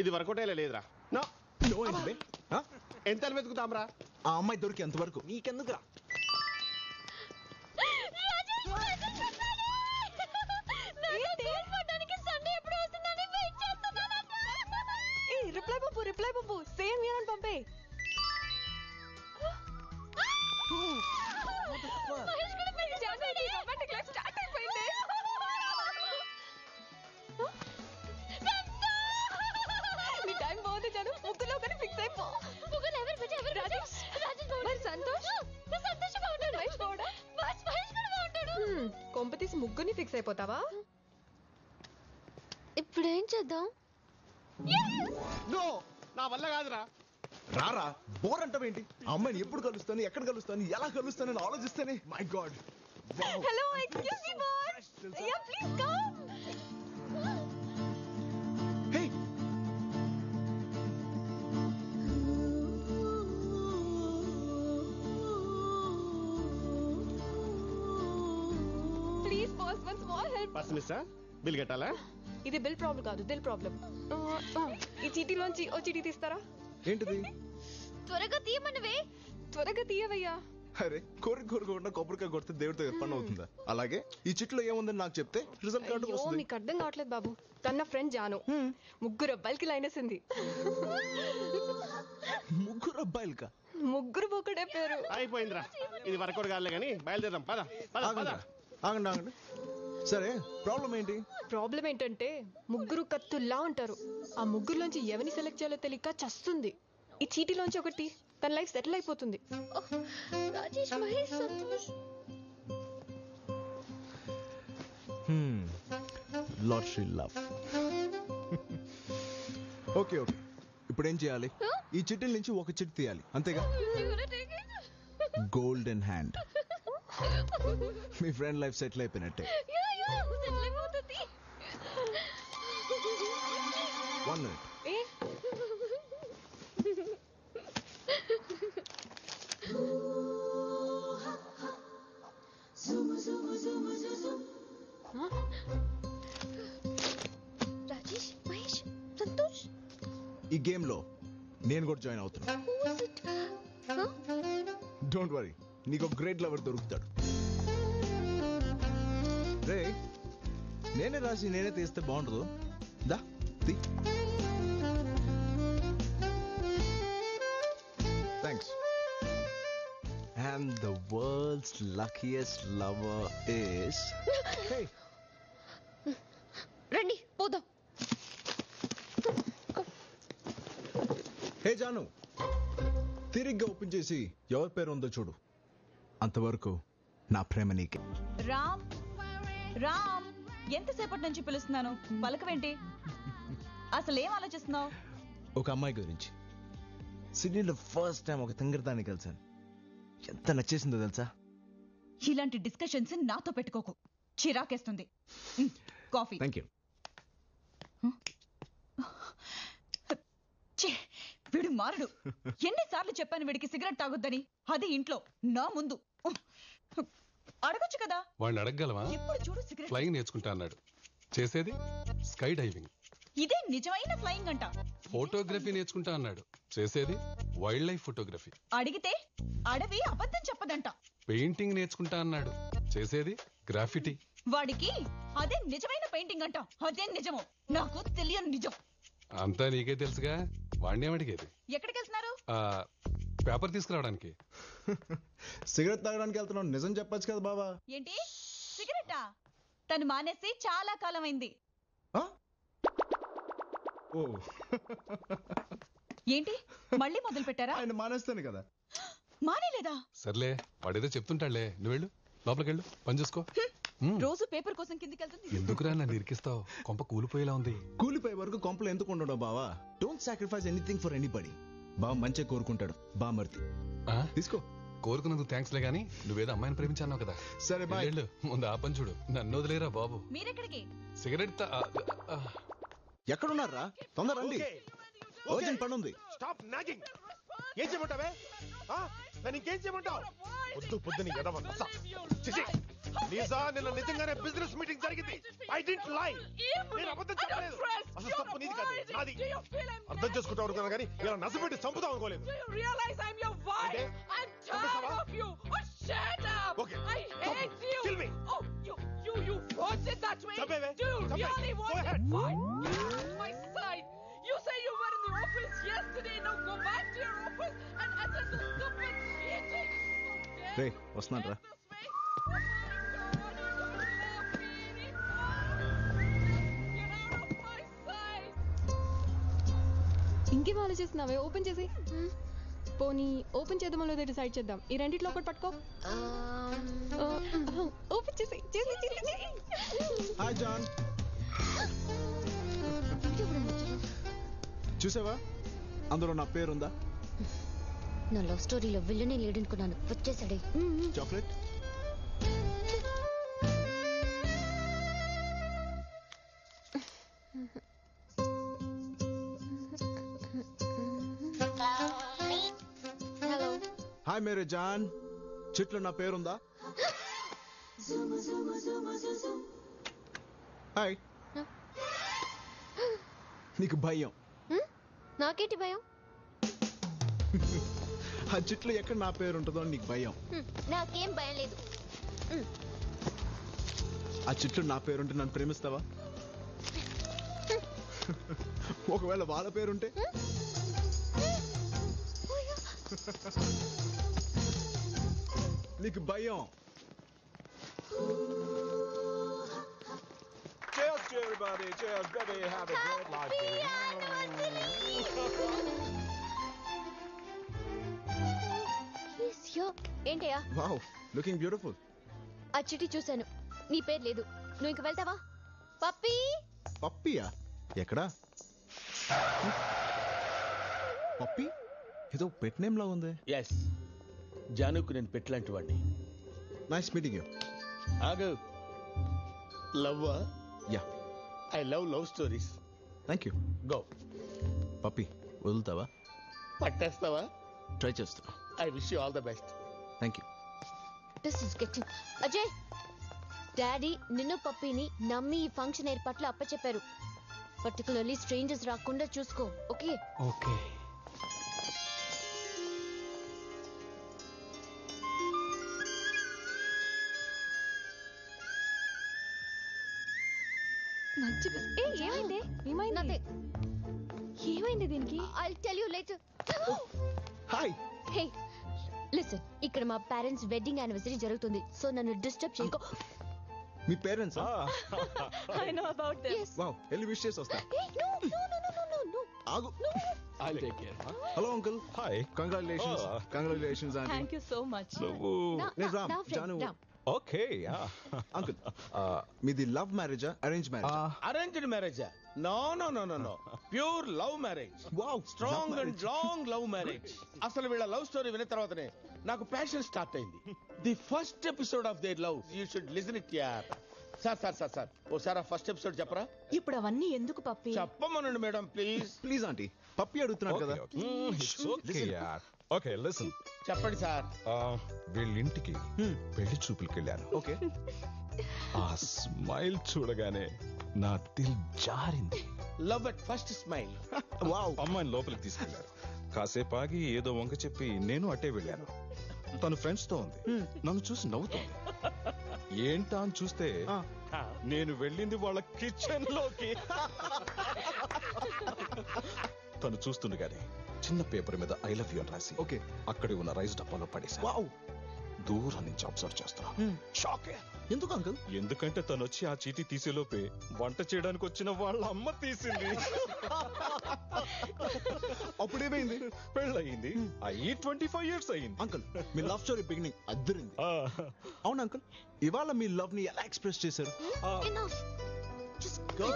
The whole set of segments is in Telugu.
ఇది వర్కౌట్ అయ్యే లేదురా. నో నో ఏంటి? ఎంత వెతుకుతాంరా? ఆ అమ్మాయి దొరికేంత వరకు నీకెందుకురా? రిప్లై బాబు సేమ్ ఇయర్ అని పంపే. నీ టైం బాగుంది జాను, ముగ్గులో కానీ ఫిక్స్ అయిపో. కొంప తీసి ముగ్గుని ఫిక్స్ అయిపోతావా? ఇప్పుడు ఏం చేద్దాం? నో నా వల్ల కాదురా. రారా, బోర్ అంటావేంటి? ఆ అమ్మాయిని ఎప్పుడు కలుస్తాను, ఎక్కడ కలుస్తాను, ఎలా కలుస్తానని ఆలోచిస్తేనే my god. Hello, excuse me boss. Yeah please come. Hey, please boss, one small help. బస్ మిస్టర్, బిల్ కట్టాలా? ఇది బిల్ ప్రాబ్లం కాదు, దిల్ ప్రాబ్లం. ఈ చీటీలోంచి ఓ చీటీ తీస్తారా? ఏంటిది? త్వరగా తీయమనివే. త్వరగా తీయవయ్యా. అరే, కోరుకోకుండా కొబ్బరికాయ కొడితే దేవుడితో పని అవుతుందా? అలాగే ఈ చిట్లో ఏముందని నాకు చెప్తే రిజల్ట్ కార్డు వస్తుంది. నీకు అర్థం కావట్లేదు బాబు. తన ఫ్రెండ్ జాను ముగ్గురు అబ్బాయిలకి లైన్ వేసింది. ముగ్గురు అబ్బాయిలకా? ముగ్గురు ఒకటే పేరు. అయిపోయిందిరా, ఇది వర్కౌట్ కాలే కానీ బయలుదేరాం. పద పద పద. ఆగండి ఆగండి. సరే, ప్రాబ్లం ఏంటి? ప్రాబ్లం ఏంటంటే ముగ్గురు కత్తుల్లా ఉంటారు. ఆ ముగ్గురులోంచి ఎవరిని సెలెక్ట్ చేయాలో తెలియక చస్తుంది. ఈ చీటీలోంచి ఒకటి, తన లైఫ్ సెటిల్ అయిపోతుంది. Rajesh, Mahesh, Santosh. Lottery love. Okay okay, ఇప్పుడు ఏం చేయాలి? ఈ చిట్టీల నుంచి ఒక చిట్టి తీయాలి, అంతేగా? Golden hand. మీ ఫ్రెండ్ లైఫ్ సెటిల్ అయిపోయినట్టే. 1 minute. రాజేష్, మహేష్, సంతోష్. ఈ గేమ్ లో నేను కూడా జాయిన్ అవుతున్నా. డోంట్ వరీ, నీకు గ్రేట్ లవర్ దొరుకుతాడు. రే, నేనే రాసి నేనే తీస్తే బాగుండదు. దా తీ. Thanks. And the world's luckiest lover is... Hey. రండి పోదాం. హే జాను, తిరిగ్గా ఓపెన్ చేసి ఎవరి పేరు ఉందో చూడు. అంతవరకు నా ప్రేమ నీకే. రామ్, రామ్, ఎంతసేపటి నుంచి పిలుస్తున్నాను, పలకవేంటి? అసలు ఏం ఆలోచిస్తున్నావు? ఒక అమ్మాయి గురించి. సిడ్నీలో ఫస్ట్ టైం ఒక తింగరదాన్ని కలిసాను. ఎంత నచ్చేసిందో తెలుసా? ఇలాంటి డిస్కషన్స్ నాతో పెట్టుకోకు, చిరాకేస్తుంది. కాఫీ. Thank you. వీడు మారడు. ఎన్నిసార్లు చెప్పాను వీడికి సిగరెట్ తాగొద్దని, అది ఇంట్లో నా ముందు. అడగొచ్చు కదా. వాడిని అడగగలవా? ఎప్పుడు చూడు సిగరెట్. ఫ్లయింగ్ నేర్చుకుంటా అన్నాడు, చేసేది స్కై డైవింగ్. ఇదే నిజమైన ఫ్లయింగ్ అంట. ఫోటోగ్రఫీ నేర్చుకుంటా అన్నాడు, చేసేది వైల్డ్ లైఫ్ ఫోటోగ్రఫీ. అడిగితే అడవి అబద్ధం చెప్పదంట. పెయింటింగ్ నేర్చుకుంటా అన్నాడు, చేసేది గ్రాఫిటీ. వాడికి అదే నిజమైన పెయింటింగ్ అంట. అదే నిజమో నాకు తెలియని నిజం. అంతా నీకే తెలుసుగా, వాడిని అడిగేది. ఎక్కడికి వెళ్తున్నారు? పేపర్ తీసుకురావడానికి. సిగరెట్ తాగడానికి వెళ్తున్నావు, నిజం చెప్పొచ్చు కదా బాబా. ఏంటి సిగరెటా? తను మానేసి చాలా కాలం అయింది. ఏంటి మళ్ళీ మొదలు పెట్టారా? ఆయన మానేస్తాను కదా. మానేలేదా? సర్లే, వాడేదో చెప్తుంటాడులే, నువ్వు వెళ్ళు, లోపలికి వెళ్ళు, పని చూసుకో. రోజు పేపర్ కోసం కిందికి వెళ్తుంది. ఎందుకురా నన్ను ఇరికిస్తావు? కొంప కూలిపోయేలా ఉంది. కూలిపోయే వరకు కొంపలు ఎందుకు ఉండడం బావా? Don't sacrifice anything for anybody. బా మంచిగా కోరుకుంటాడు బా మర్తి. తీసుకో. కోరుకున్నందుకు థ్యాంక్స్ లే గానీ, నువ్వేదో అమ్మాయిని ప్రేమించాను కదా. సరే బాయ్. ముందు ఆ పని చూడు, నన్ను వదిలేరా బాబు. మీరెక్కడికి? సిగరెట్ ఎక్కడున్నారా? తొందర రండి, అర్జెంట్ పని ఉంది. Stop nagging. ఏం చేయమంటావే? నన్ను ఇంకేం చేయమంటావు? పొద్దు పొద్దుని ఎడవ. లీజా నిన్న నిజంగానే బిజినెస్ మీటింగ్ జరిగింది. ఐ డిడ్ంట్ లై. నేను అబద్ధం చెప్పలేదు. అసలు తప్పు నీది కాదు, నాది. అర్థం చేసుకుంటావు అనుకున్నా కానీ ఇలా నసపెట్టి చంపుతావు అనుకోలేదు. Okay. Kill me. You forced it that way. Chabbe, Do you Chabbe, really go want ahead. it? Fine. My side. You say you were in the office yesterday. Now go back to your office and attend the stupid meeting. రే వస్తున్నాను రా. This way. Oh my God, you don't love me anymore. Get out of my sight. ఇంకేం ఆలోచిస్తున్నావే? ఓపెన్ చేసి. పోనీ ఓపెన్ చేద్దామో లేదో డిసైడ్ చేద్దాం. ఈ రెండిట్లో ఒకటి పట్టుకో. ఓపెన్ చేసి చేసి చేసి. హాయ్ జాన్. చూసావా అందులో నా పేరుందా? నా లవ్ స్టోరీలో విల్లనే లేడనుకున్నాను. వచ్చేసాడే. చాక్లెట్. హలో. హాయ్ మేరే జాన్. చిట్లో నా పేరుందా? హాయ్. నీకు భయం? నాకేంటి భయం? ఆ చిట్లో ఎక్కడ నా పేరు ఉంటుందో నీకు భయం. నాకేం భయం లేదు. ఆ చిట్లో నా పేరుంటే నన్ను ప్రేమిస్తావా? ఒకవేళ వాళ్ళ పేరుంటే? నీకు భయం. Cheers to everybody. Cheers, baby. Have a great life, ఏంటయ్యా? Wow, looking beautiful. ఆ చిట్టి చూశాను. నీ పేరు లేదు. నువ్వు ఇంక వెళ్తావా? పప్పీ. పప్పియా? ఎక్కడా? పప్పి ఏదో పెట్ నేమ్ లా ఉంది. ఎస్, జానుకు నేను పెట్టలాంటి వాడిని. Nice meeting you. ఆగు. లవ్వా? Yeah. I love stories. Thank you. Go. పప్పి వదులుతావా? పట్టేస్తావా? ట్రై చేస్తా. I wish you all the best. Thank you. This is getting. Ajay, daddy నిన్ను పప్పీని నమ్మి ఈ ఫంక్షన్ ఏర్పాట్లు అప్పచెప్పారు. పర్టికులర్లీ స్ట్రేంజర్స్ రాకుండా చూసుకో. ఓకే? ఓకే. మంచి ఏమైంది? ఏమైంది? Nothing. ఏమైంది దీనికి? I'll tell you later. Hi. Hey, listen. ఇక్కడ మా పేరెంట్స్ వెడ్డింగ్ యానివర్సరీ జరుగుతుంది. సో నన్ను డిస్టర్బ్ చేయకో. మీ parents? I know about them. Yes. Wow, వెళ్ళి విష్ చేసి వస్తా. Hey, no. ఆగు. I'll take care. Hello uncle. Hi. Congratulations. Congratulations aunty. Thank you so much. నేను Ram. Now, friend, Janu. Ram. Okay, yeah. Uncle మీది లవ్ మ్యారేజా అరేంజ్ మ్యారేజా? అరేంజ్డ్ మ్యారేజా? No. Pure love marriage. Wow, strong and long love marriage. అసలు వీళ్ళ లవ్ స్టోరీ విన్న తర్వాతనే నాకు ప్యాషన్ స్టార్ట్ అయింది. The first episode of their love you should listen it యార్. సార్ ఓసారి ఆ ఫస్ట్ ఎపిసోడ్ చెప్పరా? ఇప్పుడు అవన్నీ ఎందుకు పప్పి? చెప్పమనండి మేడం ప్లీజ్. ప్లీజ్ ఆంటీ, పప్పి అడుగుతున్నాడు కదా. It's okay, yeah. Okay, listen. చెప్పండి సార్. వీళ్ళింటికి పెళ్లి చూపులకి వెళ్ళాను. ఓకే. ఆ స్మైల్ చూడగానే నా దిల్ జారింది. Love at first smile. Wow. అమ్మాయిని లోపలికి తీసుకెళ్లారు. కాసేపు ఆగి ఏదో వంక చెప్పి నేను అట్టే వెళ్ళాను. తను ఫ్రెండ్స్ తో ఉంది. నన్ను చూసి నవ్వుతుంది. ఏంటా అని చూస్తే నేను వెళ్ళింది వాళ్ళ కిచెన్ లోకి. తను చూస్తుండగానే చిన్న పేపర్ మీద ఐ లవ్ యూ అని రాసి ఓకే అక్కడే ఉన్న రైస్ డబ్బాలో పడేసా. వావ్. దూరం నుంచి అబ్జర్వ్ చేస్తున్నా. షాక్. ఎందుకు అంకుల్? ఎందుకంటే తను వచ్చి ఆ చీటీ తీసేలోపే వంట చేయడానికి వచ్చిన వాళ్ళ అమ్మ తీసింది. అప్పుడేమైంది? పెళ్ళయింది. అయ్యి 25 years అయింది. అంకుల్ మీ లవ్ స్టోరీ బిగినింగ్ అద్దరింది. అవును అంకుల్, ఇవాళ మీ లవ్ ని ఎలా ఎక్స్ప్రెస్ చేశారు? Enough. Just Go.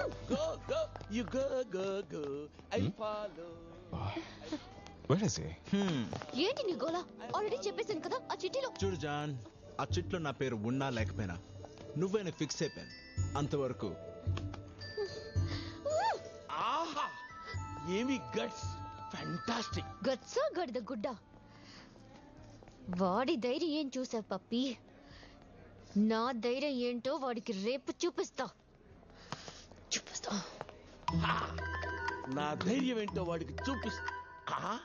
You go. I follow. Where is he? ఏంటి నీ గోలా? ఆల్రెడీ చెప్పేశాను కదా ఆ చిట్టిలో. చూడు జాన్, ఆ చిట్లో నా పేరు ఉన్నా లేకపోయినా నువ్వేనా ఫిక్స్ అయిపోయాను. అంతవరకు ఆహా, ఏమి గట్స్. ఫ్యాంటాస్టిక్. గట్సా గడిద గుడ్డ. వాడి ధైర్యం ఏం చూసావు పప్పి? నా ధైర్యం ఏంటో వాడికి రేపు చూపిస్తా. నా ధైర్యం ఏంటో వాడికి చూపిస్తా.